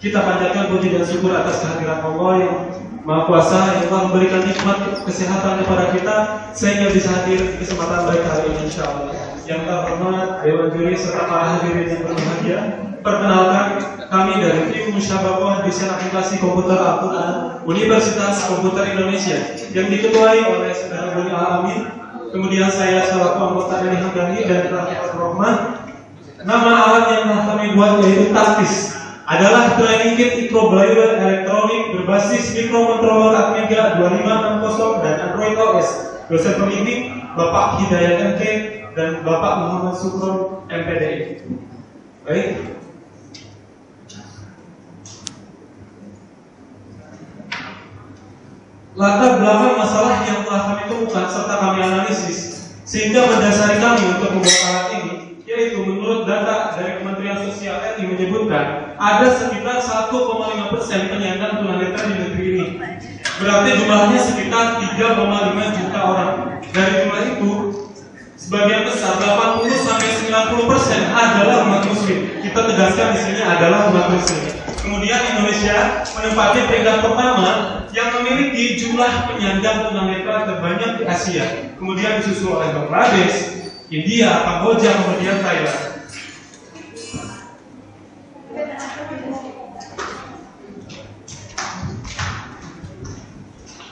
Kita panjatkan puji dan syukur atas kehadiran Allah yang Maha Kuasa yang telah memberikan nikmat kesehatan kepada kita sehingga bisa hadir di kesempatan baik hari ini insyaallah. Yang terhormat Dewan Juri serta para hadirin yang berbahagia, perkenalkan kami dari tim Musyawarah Desain Aplikasi Komputer Al-Quran Universitas Komputer Indonesia yang diketuai oleh Saudara Buni Al-Amin. Kemudian saya selaku anggota dari Hamdani dan Rafiq Rahman. Nama alat yang telah kami buat yaitu TASTIS adalah Training Kit Micro Braille Elektronik berbasis Microcontroller Amiga 2560 dan Android OS. Dosen pembimbing Bapak Hidayat MK dan Bapak Muhammad Sukron MPDI. Baik. Latar belakang masalah yang telah kami temukan serta kami analisis sehingga mendasari kami untuk membuat alat ini, yaitu menurut data dari Kementerian Sosial RI menyebutkan ada sekitar 1,5% penyandang tunanetra di negeri ini. Berarti jumlahnya sekitar 3,5 juta orang. Dari jumlah itu, sebagian besar 80-90% adalah umat muslim. Kita tegaskan di sini adalah umat muslim. Kemudian Indonesia menempati peringkat pertama yang memiliki jumlah penyandang tunanetra terbanyak di Asia. Kemudian disusul oleh Bangladesh, India, Kamboja, kemudian Thailand.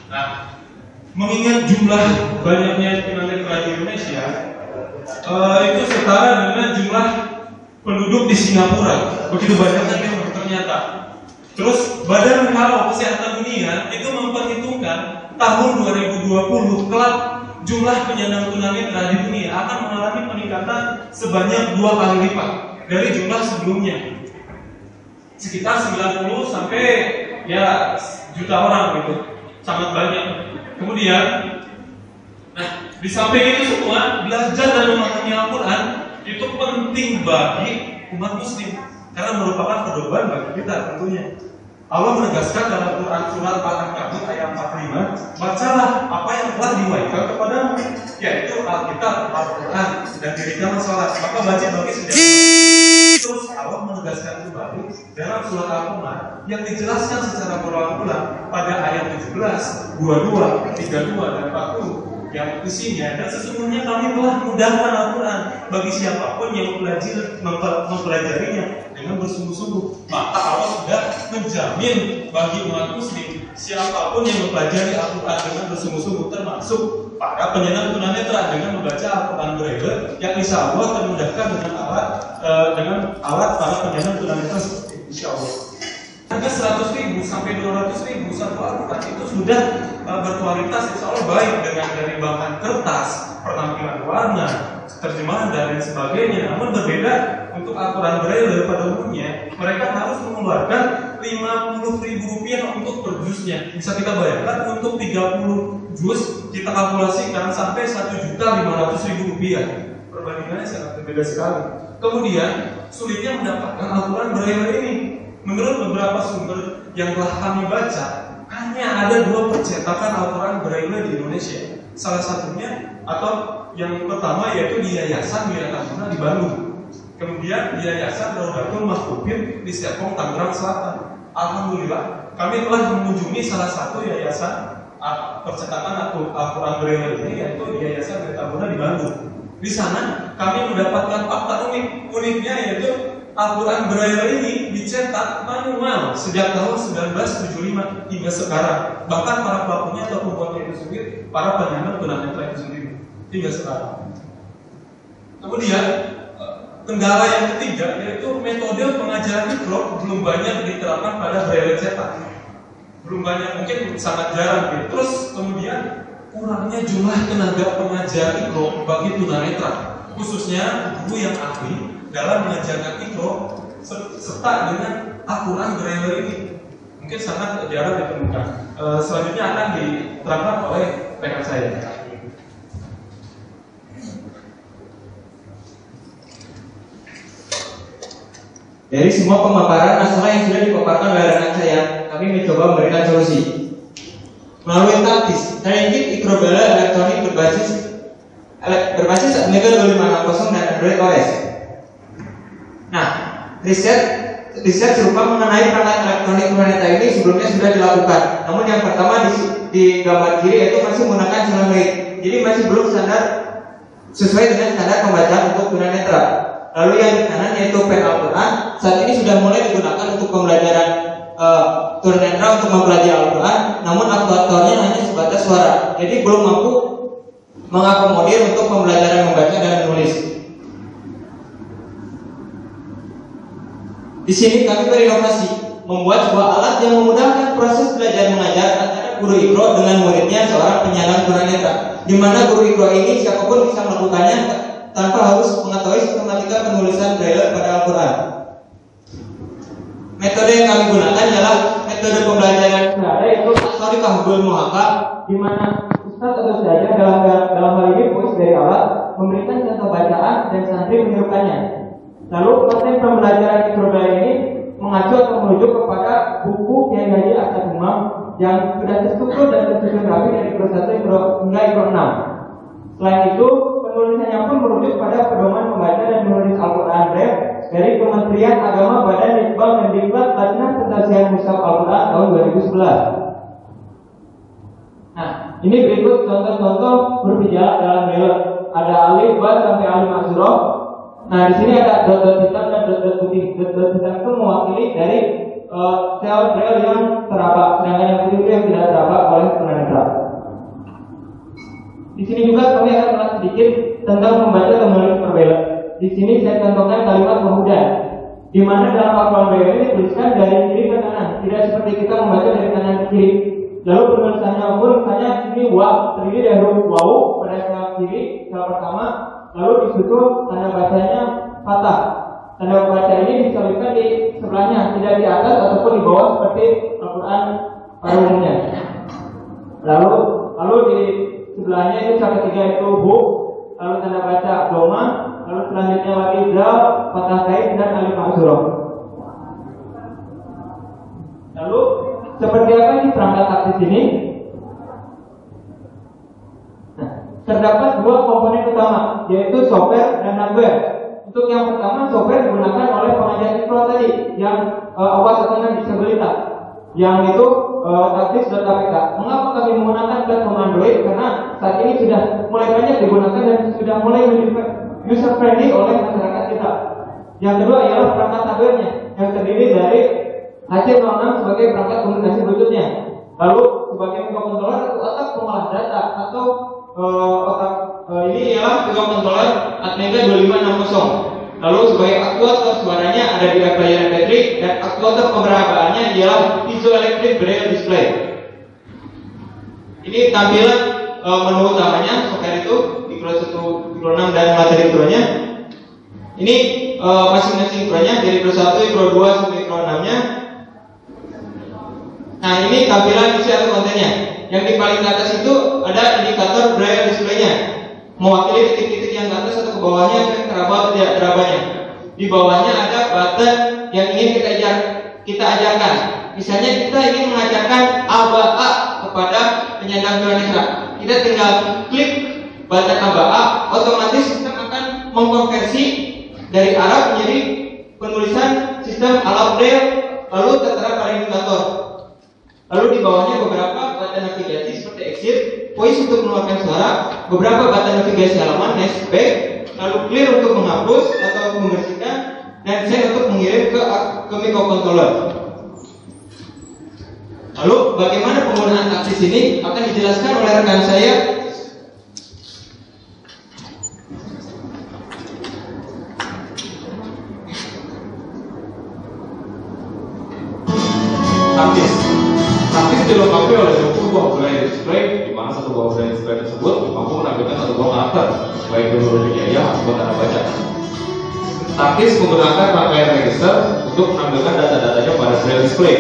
Nah, mengingat jumlah banyaknya tunanetra di Indonesia, itu setara dengan jumlah penduduk di Singapura. Begitu banyaknya memang ternyata. Terus Badan WHO Kesehatan Dunia itu memperhitungkan tahun 2020 kelak jumlah penyandang tunanetra di dunia akan mengalami peningkatan sebanyak 2 kali lipat dari jumlah sebelumnya, sekitar 90 sampai ya juta orang gitu, sangat banyak. Kemudian, nah di samping itu semua belajar dan memahami Al-Quran itu penting bagi umat muslim karena merupakan pedoman bagi kita tentunya. Allah menegaskan dalam Quran surat Al-Ankabut ayat 45, bacalah apa yang telah diwahyukan kepadamu, yaitu Alkitab, Al-Quran, dan dirikanlah sholat, maka wajib bagi setiap. Terus Allah menegaskan kembali dalam surat Al-Quran yang dijelaskan secara berulang-ulang pada ayat 17, 22, 32, dan 40 yang isinya, dan sesungguhnya kami telah mudahkan Al-Quran bagi siapapun yang mempelajarinya dengan bersungguh-sungguh. Maka Allah sudah menjamin bagi umat muslim siapapun yang mempelajari Al-Quran dengan bersungguh-sungguh, termasuk para penyandang tunanetra dengan membaca Al-Quran Braille yang insya Allah termudahkan dengan alat para penyandang tunanetra seperti itu, insya Allah. Harga 100.000 sampai 200.000 satu Al-Quran itu sudah berkualitas, insya Allah baik, dengan dari bahan kertas, penampilan warna, terjemahan dan sebagainya. Namun berbeda untuk Al-Quran Braille pada umumnya, mereka harus mengeluarkan Rp50.000 untuk per juznya. Bisa kita bayangkan untuk 30 juz kita kalkulasikan sampai Rp1.500.000. Perbandingannya sangat berbeda sekali. Kemudian sulitnya mendapatkan Al-Quran Braille ini. Menurut beberapa sumber yang telah kami baca, hanya ada 2 percetakan Al-Quran Braille di Indonesia. Salah satunya atau yang pertama yaitu di Yayasan Wirataguna di Bandung. Kemudian di Yayasan Raudatul Mahfudin di Serpong, Tangerang Selatan. Alhamdulillah, kami telah mengunjungi salah satu yayasan percetakan Al-Quran Braille ini, yaitu di Yayasan Wirataguna di Bandung. Di sana kami mendapatkan fakta unik. Uniknya yaitu Al-Quran Braille ini dicetak manual sejak tahun 1975 hingga sekarang. Bahkan para pelakunya atau pembuatnya itu sendiri, para penyandang tunanetra itu sendiri hingga sekarang. Kemudian kendala yang ketiga yaitu metode pengajaran mikro belum banyak diterapkan pada Braille cetak. Belum banyak, mungkin sangat jarang gitu. Terus kemudian kurangnya jumlah tenaga pengajar mikro bagi tunanetra, khususnya guru yang ahli dalam mengajarkan mikro serta dengan Al-Quran Braille ini. Mungkin sangat jarang ditemukan. Selanjutnya akan diterangkan oleh rekan saya. Dari semua pemaparan masalah yang sudah dipaparkan oleh rekan saya, kami mencoba memberikan solusi. Melalui TASTIS, Training Kit Micro Braille Elektronik berbasis Amiga 2560 dan Android OS. Nah, riset riset serupa mengenai perangkat elektronik tunanetra ini sebelumnya sudah dilakukan. Namun yang pertama di gambar kiri itu masih menggunakan Selenium, jadi masih belum standar sesuai dengan standar pembacaan untuk tunanetra. Lalu yang di kanan yaitu pen Al-Quran, saat ini sudah mulai digunakan untuk pembelajaran tunanetra untuk mempelajari Al-Quran, namun aktuatornya hanya sebatas suara, jadi belum mampu mengakomodir untuk pembelajaran membaca dan menulis. Di sini kami berinovasi membuat sebuah alat yang memudahkan proses belajar mengajar antara guru Iqra dengan muridnya seorang penyandang tunanetra, di mana guru Iqra ini siapapun bisa melakukannya tanpa harus mengetahui sistematika penulisan braille pada Al-Quran. Metode yang kami gunakan adalah metode pembelajaran sehari, yaitu Asharikah Hubul Muhaka, di mana ustaz atau saja dalam hal ini voice dari alat memberikan contoh bacaan dan santri menirukannya. Lalu konten pembelajaran Iqra ini mengacu atau merujuk kepada buku Kiai Haji Asad Umam yang sudah terstruktur dan tersusun rapi dari Iqra 1 hingga Iqra 6. Selain itu, penulisannya pun merujuk pada pedoman membaca dan menulis Al-Quran Braille dari Kementerian Agama Badan Litbang dan Diklat Batnas Pentasian Mushaf Al-Quran tahun 2011. Nah, ini berikut contoh-contoh huruf hijalah dalam Braille. Ada alif, ba sampai alif maksurah. Nah, di sini ada dot-dot hitam dan dot-dot putih. Dot-dot hitam itu mewakili dari sel Braille yang teraba, sedangkan yang putih itu yang tidak teraba oleh tunanetra. Di sini juga kami akan mengulas sedikit tentang membaca dan menulis Braille. Di sini saya contohkan kalimat kemudian, di mana dalam Al-Quran Braille ini dituliskan dari kiri ke kanan, tidak seperti kita membaca dari kanan ke kiri. Lalu penulisannya pun misalnya ini wa terdiri dari huruf waw pada sel kiri, sel pertama. Lalu disusun tanda bacanya fathah. Tanda baca ini diselipkan di sebelahnya, tidak di atas ataupun di bawah seperti Al-Quran pada umumnya. Lalu di sebelahnya itu sel ketiga itu hu, lalu tanda baca doma, lalu selanjutnya lagi zal, fathah kait dan alif maksurah. Lalu seperti apa sih perangkat taktis ini? Terdapat dua komponen utama, yaitu software dan hardware. Untuk yang pertama, software digunakan oleh pengajar Iqra tadi yang awas dengan disabilitas, yang itu taktis.apk. Mengapa kami menggunakan platform Android? Karena saat ini sudah mulai banyak digunakan dan sudah mulai user friendly oleh masyarakat kita. Yang kedua ialah perangkat hardware-nya, yang terdiri dari HC06 sebagai perangkat komunikasi Bluetooth-nya. Lalu sebagai microcontroller atau otak pengolah data atau ini ialah microcontroller Atmega 2560. Lalu sebagai aktuator suaranya ada di player MP3 dan aktuator pemerabaannya ialah piezoelectric braille display. Ini tampilan menu utamanya software itu Iqra 1, Iqra 6 dan materi Iqra-nya. Ini masing-masing Iqra-nya dari Iqra 1, Iqra 2 sampai Iqra 6-nya. Nah, ini tampilan isi atau kontennya. Yang di paling ke atas itu ada indikator braille display-nya, mewakili titik-titik yang ke atas atau ke bawahnya yang teraba atau tidak terabanya. Di bawahnya ada button yang ingin kita ajarkan. Misalnya kita ingin mengajarkan ABA kepada penyandang tunanetra. Kita tinggal klik button ABA, otomatis sistem akan mengkonversi dari Arab menjadi penulisan sistem ala braille, lalu tertera pada indikator. Lalu di bawahnya beberapa button navigasi seperti exit, voice untuk mengeluarkan suara, beberapa button navigasi halaman, next, back, lalu clear untuk menghapus atau membersihkan, dan send untuk mengirim ke microcontroller. Lalu bagaimana penggunaan taktis ini akan dijelaskan oleh rekan saya. Taktis dilengkapi oleh 20 buah braille display, di mana satu buah braille display tersebut mampu menampilkan satu buah karakter, baik itu huruf hijaiyah atau tanda baca. Taktis menggunakan rangkaian register untuk menampilkan data-datanya pada braille display.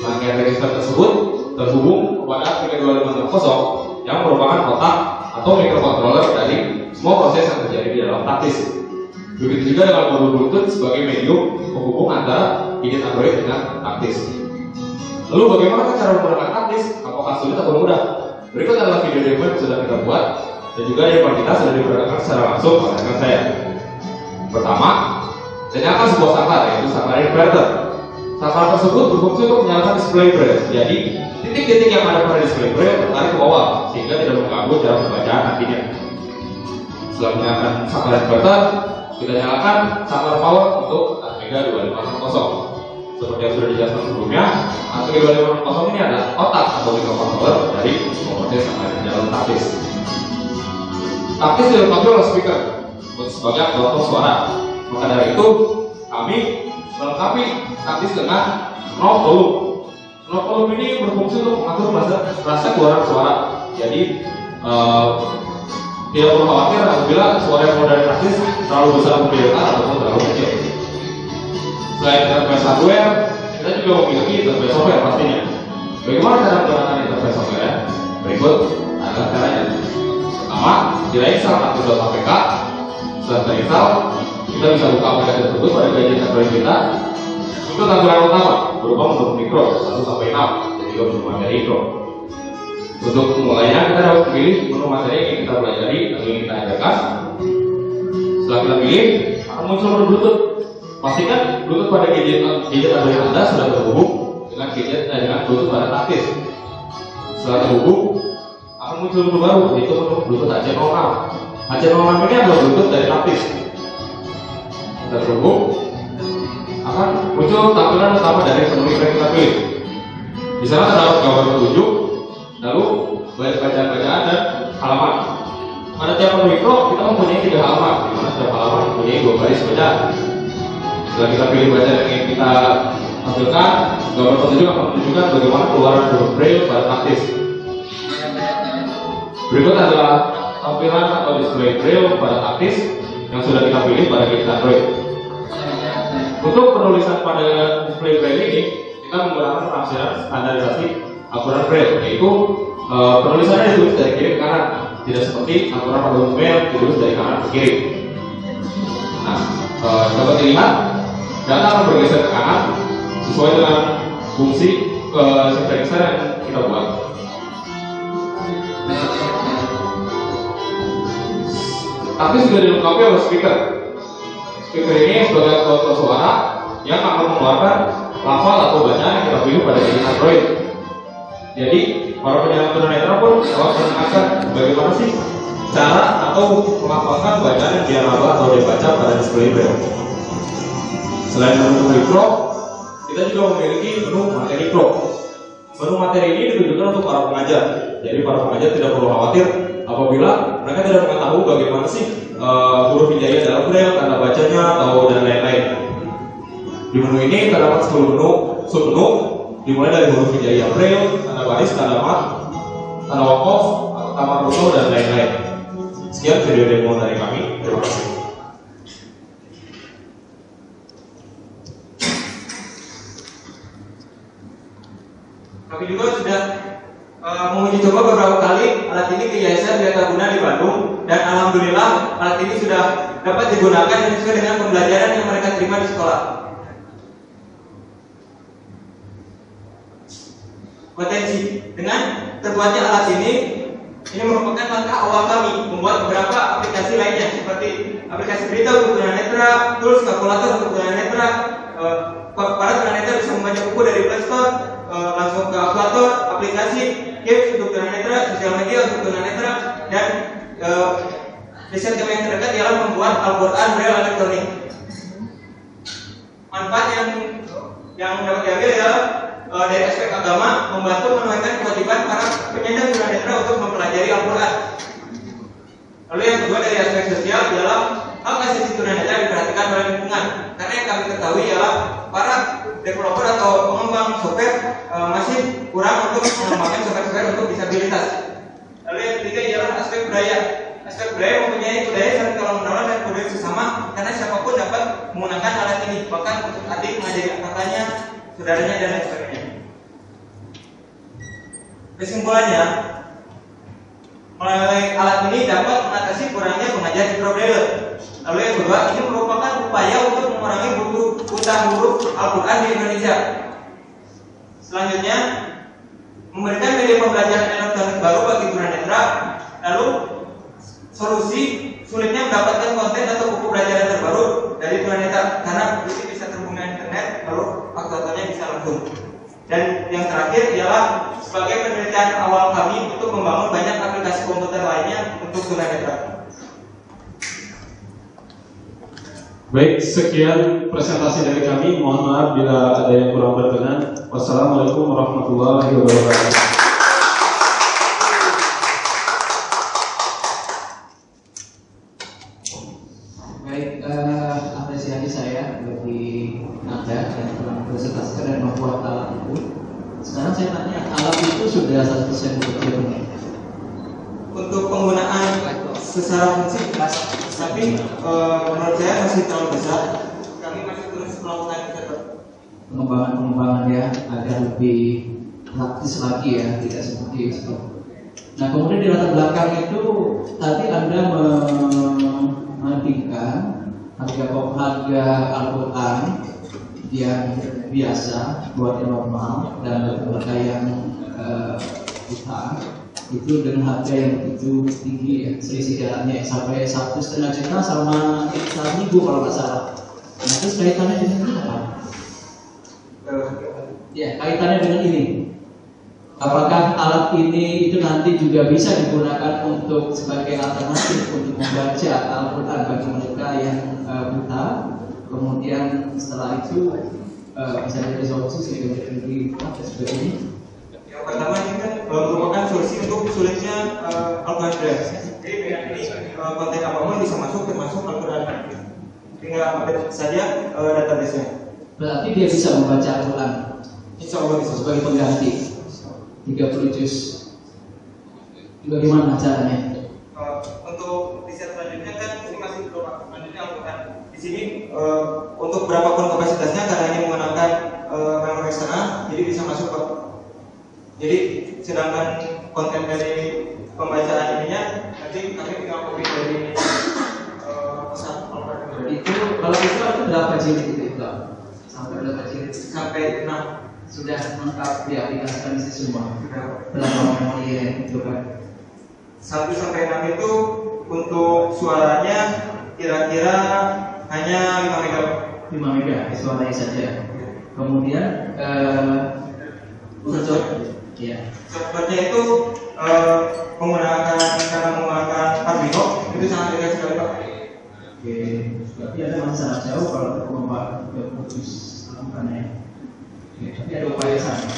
Rangkaian register tersebut terhubung kepada 32560 yang merupakan otak atau microcontroller dari semua proses yang terjadi di dalam taktis. Begitu juga dengan modul Bluetooth sebagai medium penghubung antara unit Android dengan taktis. Lalu bagaimana cara menggunakan taktis? Apakah sulit atau mudah? Berikut adalah video demo yang sudah kita buat dan juga di depan kita sudah diperagakan secara langsung oleh rekan saya. Pertama, Saya nyalakan sebuah saklar, yaitu saklar inverter. Saklar tersebut berfungsi untuk menyalakan display braille. Jadi titik-titik yang ada pada display braille tertarik ke bawah sehingga tidak mengganggu cara pembacaan nantinya. Setelah menyalakan saklar inverter, kita nyalakan saklar power untuk Atmega 2560. Seperti yang sudah dijelaskan sebelumnya, Atmega 2560 ini adalah otak atau microcontroller dari komponen saklar di dalam taktis. Taktis dilengkapi oleh speaker sebagai aktor suara. Maka dari itu, kami melengkapi taktis dengan knob volume. Knob volume ini berfungsi untuk mengatur rasa keluaran suara. Jadi tidak perlu khawatir apabila suara yang keluar dari taktis terlalu besar untuk didengar ataupun terlalu kecil. Selain interface hardware, kita juga memiliki interface software pastinya. Bagaimana cara menggunakan interface software ya? Berikut adalah caranya. Pertama, kita install aktif.apk. Setelah terinstall, kita bisa buka aplikasi tersebut pada gadget Android kita. Untuk tampilan utama berupa menu mikro 1 sampai 6 dan juga menu materi mikro. Untuk memulainya, kita dapat pilih menu materi yang kita pelajari atau yang kita ajarkan. Setelah kita pilih, akan muncul menu Bluetooth. Pastikan Bluetooth pada gadget Android Anda sudah terhubung dengan Bluetooth pada taktis. Setelah terhubung, akan muncul menu baru, yaitu menu Bluetooth AC06. AC06 ini adalah Bluetooth dari taktis. Setelah terhubung, akan muncul tampilan utama dari menu yang kita pilih. Di sana terdapat gambar petunjuk, lalu bacaan-bacaan dan halaman. Pada tiap menu mikro kita mempunyai 3 halaman, di mana setiap halaman mempunyai 2 baris bacaan. Setelah kita pilih bacaan yang ingin kita tampilkan, gambar petunjuk akan menunjukkan bagaimana keluaran huruf braille pada taktis. Berikut adalah tampilan atau display braille pada taktis yang sudah kita pilih pada gadget Android. Untuk penulisan pada display braille ini, kita menggunakan penafsiran standarisasi Al-Quran Braille, yaitu penulisannya ditulis dari kiri ke kanan, tidak seperti Al-Quran pada umumnya ditulis dari kanan ke kiri. Nah, dapat dilihat data akan bergeser ke kanan sesuai dengan fungsi sinkronisasi yang kita buat. Tapi sudah dilengkapi oleh speaker. Speaker ini sebagai aktor suara yang akan mengeluarkan lafal atau bacaan yang kita pilih pada gadget Android. Jadi para penyandang tunanetra pun dapat mendengarkan bagaimana sih cara atau melafalkan bacaan yang dia raba atau dia baca pada display braille. Selain menu mikro, kita juga memiliki menu materi pro. Menu materi ini ditujukan untuk para pengajar. Jadi para pengajar tidak perlu khawatir apabila mereka tidak mengetahui bagaimana sih huruf hijaiyah dalam braille, tanda bacanya, atau dan lain-lain. Di menu ini terdapat 10 menu submenu, dimulai dari huruf hijaiyah braille, tanda baris, tanda mat, tanda wakof, tamar foto, dan lain-lain. Sekian video demo dari kami. Terima kasih. Kami juga sudah menguji coba beberapa kali alat ini ke Yayasan Wiataguna di Bandung, dan alhamdulillah alat ini sudah dapat digunakan sesuai dengan pembelajaran yang mereka terima di sekolah. Potensi dengan terbuatnya alat ini merupakan langkah awal kami membuat beberapa aplikasi lainnya seperti aplikasi berita untuk tunanetra, tools kalkulator untuk tunanetra. Para tunanetra bisa membaca buku dari Play Store langsung ke kalkulator, aplikasi games untuk tunanetra, sosial media untuk tunanetra, dan riset kami yang terdekat ialah membuat Al-Quran Braille elektronik. Manfaat yang dapat diambil ialah dari aspek agama, membantu menunaikan kewajiban para penyandang tunanetra untuk mempelajari Al-Quran. Lalu yang kedua dari aspek sosial ialah hak asasi tunanetra diperhatikan oleh lingkungan, karena yang kami ketahui ialah para developer atau pengembang software masih kurang untuk mengembangkan software untuk disabilitas. Lalu yang ketiga ialah aspek budaya. Aspek budaya mempunyai budaya saling tolong menolong dan budaya bersama, karena siapapun dapat menggunakan alat ini, bahkan untuk adik mengajari kakaknya, saudaranya, dan lain sebagainya. Kesimpulannya, melalui alat ini dapat mengatasi kurangnya pengajar mikro braille. Lalu yang kedua, ini merupakan upaya untuk mengurangi buta huruf Al-Quran di Indonesia. Selanjutnya, memberikan media pembelajaran elektronik baru bagi tunanetra. Lalu solusi sulitnya mendapatkan konten atau buku pelajaran terbaru dari tunanetra, karena ini bisa terhubung dengan internet, lalu faktor-faktornya bisa langsung. Dan yang terakhir ialah sebagai penelitian awal kami untuk membangun banyak aplikasi komputer lainnya untuk tunanetra. Baik, sekian presentasi dari kami. Mohon maaf bila ada yang kurang berkenan. Wassalamualaikum warahmatullahi wabarakatuh. Baik, apresiasi saya bagi Anda yang telah presentasikan dan membuat alat itu. Sekarang saya tanya, alat itu sudah 100% bekerja belum? Untuk penggunaan secara fungsi jelas, tapi menurut saya masih terlalu besar. Kami masih terus melakukan Pengembangan ya agar lebih praktis lagi ya, tidak seperti itu. Nah, kemudian di latar belakang itu tadi Anda membandingkan harga Al-Quran yang biasa buat yang normal dan harga yang besar itu dengan harga yang begitu tinggi ya, selisih jalannya sampai 1,5 juta sama 1.000 kalau nggak salah. Nah, terus kaitannya dengan ini apa? Ya, kaitannya dengan ini. Apakah alat ini itu nanti juga bisa digunakan untuk sebagai alternatif untuk membaca Al-Quran bagi mereka yang buta? Kemudian setelah itu bisa jadi solusi sehingga lebih dan sebagainya. Yang pertama ini kan merupakan solusi untuk sulitnya Al-Quran Braille. Jadi dengan ini konten apapun bisa masuk termasuk Al-Quran. Tinggal update saja database-nya. Berarti dia bisa membaca Al-Quran. Insya Allah bisa Sebagai pengganti 30 juz. Bagaimana caranya? untuk riset selanjutnya kan ini masih belum selanjutnya Al-Quran. Di sini untuk berapapun kapasitasnya karena ini menggunakan memori eksternal, jadi bisa masuk ke. Jadi sedangkan konten dari pembacaan ininya nanti kami tinggal copy dari pesan Al-Quran. Itu kalau itu ada berapa jilid itu? Sampai berapa jilid? Sampai 6. Sudah lengkap diaplikasikan di semua. Berapa memori yang dicoba? 1 sampai 6 itu untuk suaranya kira-kira hanya 5 MB. 5 mega suaranya saja. Kemudian untuk ya softwarenya itu menggunakan Arduino itu sangat dekat sekali Pak. oke, berarti ada masih sangat jauh kalau untuk membuat fokus lakukannya. Oke, tapi ada upaya sana.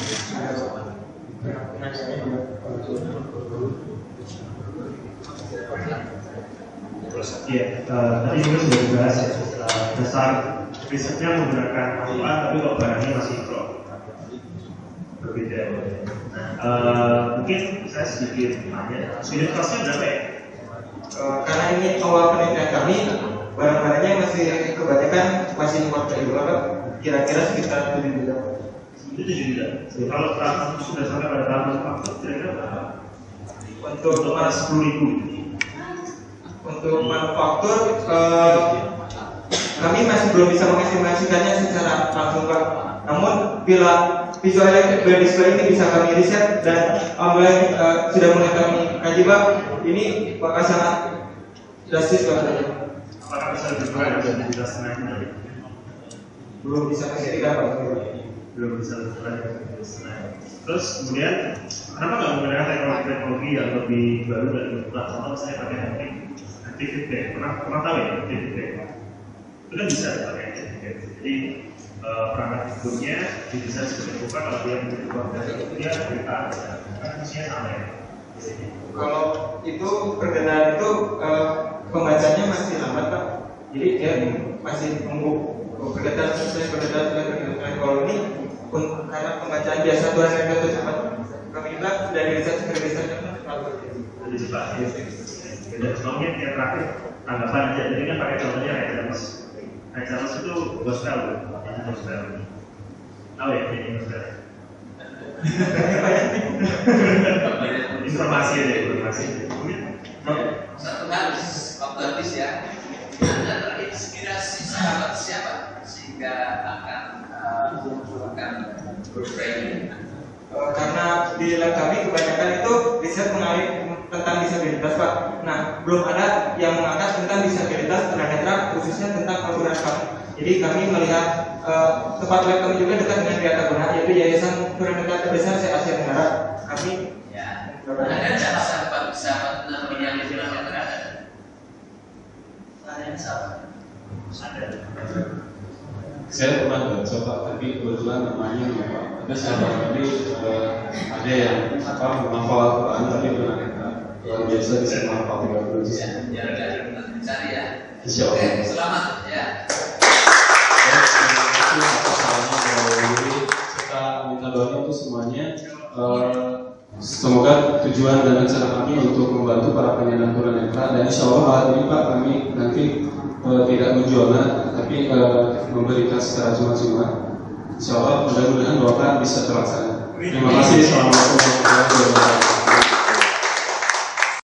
Iya, tadi juga sudah dibahas ya, dasar risetnya menggunakan Al-Quran tapi kok barangnya masih pro berbeda. Mungkin saya sedikit tanya, unit costnya berapa ya? Karena ini awal penelitian kami, barang-barangnya masih kebanyakan masih impor dari luar Pak. Kira-kira sekitar 7 juta. Itu 7 juta. Kalau sudah sampai pada tahap manufaktur kira-kira berapa? Untuk 10.000. Untuk manufaktur kami masih belum bisa mengestimasikannya secara langsung Pak. Namun bila visual display ini bisa kami riset dan sudah mulai kami kaji Pak, ini bakal sangat drastis Pak. Apakah bisa lebih murah dari 2,5 juta? Belum bisa pastikan Pak. Belum bisa lebih murah dari 2,5 juta. Terus kemudian kenapa nggak menggunakan teknologi yang lebih baru dan lebih murah? Contoh saya pakai haptic feedback. Pernah tahu ya haptic feedback? Itu kan bisa pakai haptic feedback. Jadi perangkat hidupnya bisa seperti buka kalau dia berubah dari dia berita kan fungsinya sama ya. Kalau itu perkenalan itu pembacanya masih lambat Pak. Jadi dia masih nunggu perkenalan. Kalau ini pun karena pembacaan biasa Tuhan yang itu cepat. Kami juga sudah diriset sebenarnya Lebih cepat. Dan mungkin yang terakhir tanggapan aja. Jadi kan pakai contohnya Ray Charles itu gospel. Tahu ya ini gospel. Informasi aja, informasi. Satu hal waktu habis ya. Anda terinspirasi sahabat siapa sehingga akan mengumpulkan berframing? Karena di lab kami kebanyakan itu riset mengenai tentang disabilitas Pak. Nah, belum ada yang mengangkat tentang disabilitas tunanetra, khususnya tentang Al-Quran kami. Jadi kami melihat tempat web kami juga dekat dengan Wiataguna, yaitu Yayasan Tunanetra terbesar se-Asia Tenggara. Kami ada sahabat namanya di tunanetra. Ada yang sama. Saya pernah coba, tapi kebetulan namanya lupa. Ada sahabat kami ada yang menghafal Al-Quran tapi tunanetra. Luar biasa bisa menghafal 30 juz. Ya, cari ya. Insya Allah. Selamat ya. Terima kasih atas sarannya dari kita minta doanya untuk semuanya. Semoga tujuan dan rencana kami untuk membantu para penyandang tunanetra, dan insya Allah hal ini Pak kami nanti tidak menjualnya, tapi memberikan secara cuma-cuma. Insya Allah mudah-mudahan doakan bisa terlaksana. Terima kasih. Assalamualaikum warahmatullahi wabarakatuh.